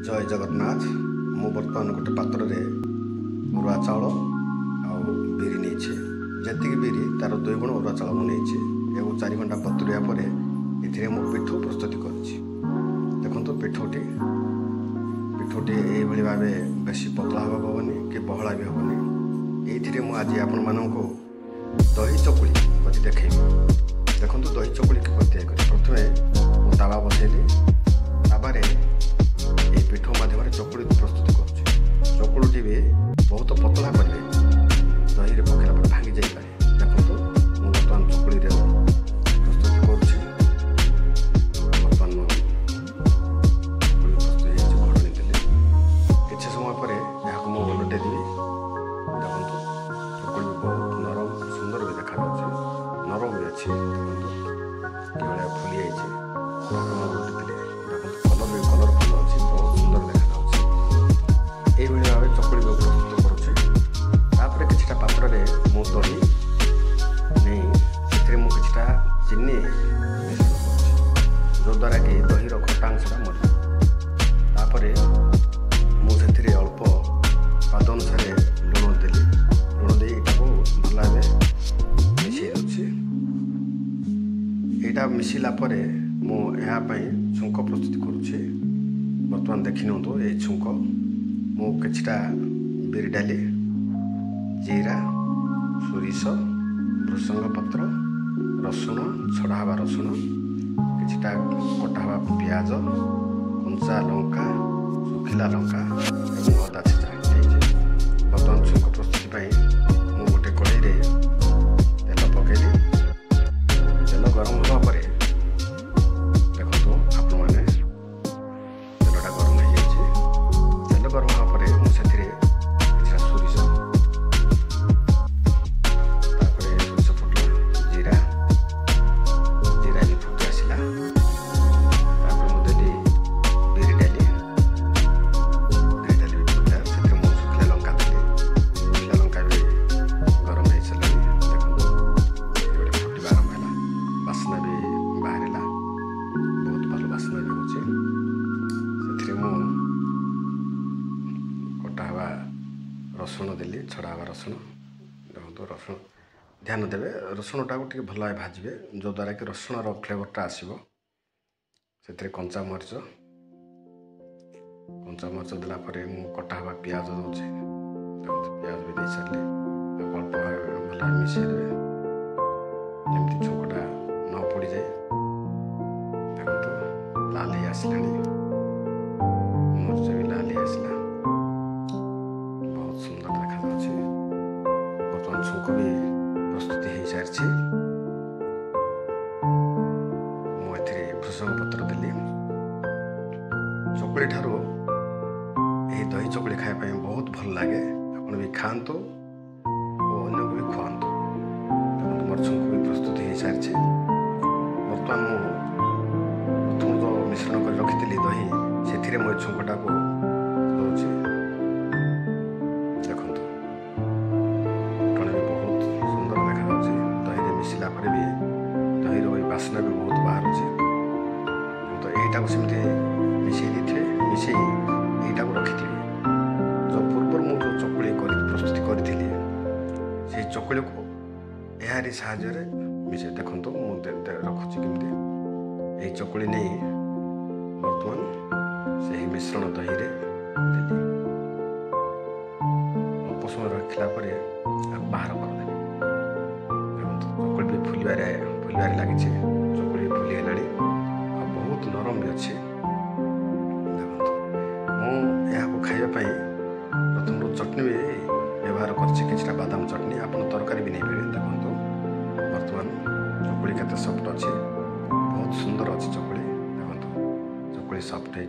जय जगन्नाथ। मु बर्तमान गोटे पात्र रे अरुआ चाउल आउ बिरी नहीं जी बिरी तार 2 गुण अरुआ चाउल मुझे एवं 4 घंटा बतुरिया पर ये पिठ प्रस्तुति कर पिठटी ये भाव बेस पतला हेनी कि बहला भी हेनी। ये मुझे आपण मानक दही चकुली कर देखे देखो दही चकुली प्रथम तावा बसैली ताबारे ये पिठ मध्यम चकुड़ी प्रस्तुत कर चकुड़ी भी बहुत पतला करेंगे दही पकड़ा पर भांगी जापे। देखो बर्तमान चकुड़ी प्रस्तुति करुँची बर्तमान प्रस्तुत घोड़नी देली किसी समय पर यहाँ मुझे ओलटे देवी। देखो चकुड़ी भी बहुत नरम सुंदर भी देखा नरम भी अच्छी देखो फुली जाइए कलर फुल अच्छी बहुत सुंदर देखा यही भाव चकुड़ी प्रस्तुत करुँचे। कि पात्र में मु दही नहीं से किसी चीनी मिश्रण जो द्वारा कि दही खटांशा मर मुझे अल्प स्वाद अनुसार लुण देली लुण दे भल भाव मिसई दूसरी मिसला मुझे छुंक प्रस्तुत करुँचे। बर्तमान देखी नि ये छुंक मु किछटा बिरी डाली जीरा सोरिष भृषंग पत्र रसुण छड़ा हवा रसुण किछटा कटा हवा पियाज कंचा लंका सुखिला लंका और अदा छेचा बर्तमान छुंक प्रस्तुति मु गोटे कड़ाई तेल पकईली तेल गरम होगा पर देखो आपण मैंने तेलटा गरम हो तेल गरम होगा पर मुझे सोरिष रसुण देली छड़ा हवा रसुण देखो रसुण ध्यान देवे रसुणटा को भल भाव भाजबे जो द्वारा कि रसुणर फ्लेवरटा आसो से कंचा मरीच देला मु कटा हवा पियाज दौचे पियाज भी दे सारे अल्प भल मिसईदे जमी छुंकटा न पड़ जाए। देखो लाल ही आसला मरीच भी लाल ही आसला सुंदर देखा बर्तमान छुंक भी प्रस्तुति हो सारी मुझे भृषंग पत्र देली चकुड़ी ठारू यही दही चकुड़ी खाने बहुत भल लगे आपन भी खातु और अन्य भी खुआतु। देखो मोर छुंक भी प्रस्तुति हो सारी बर्तमान प्रथम जो मिश्रण कर रखी दही से मो छुंकटा को दौची भी दही बास्ना भी बहुत बाहर तो यहीटा को सेमती मिसई दी मिसई यहीटा को रखी जो पूर्व मुझे चकुड़ी प्रस्तुति करी से चकुड़ी को यारी साहाय्य मिसई देखो मुझे रखुची केमती यही चकुड़ी नहीं बर्तमान से मिश्रण दही देली अल्प समय रखला बाहर करदेली चकुड़ी भी फुलबारे लगी चकुड़ी फुली है बहुत नरम भी अच्छे। देखो मुझे खावाई प्रथम चटनी भी व्यवहार कर बादाम चटनी आप तरकारी भी नहीं पारे। देखो बर्तमान चकुड़ी केते सफ्ट अच्छे बहुत सुंदर अच्छी चकुड़ी देखो चकुड़ी सफ्ट है।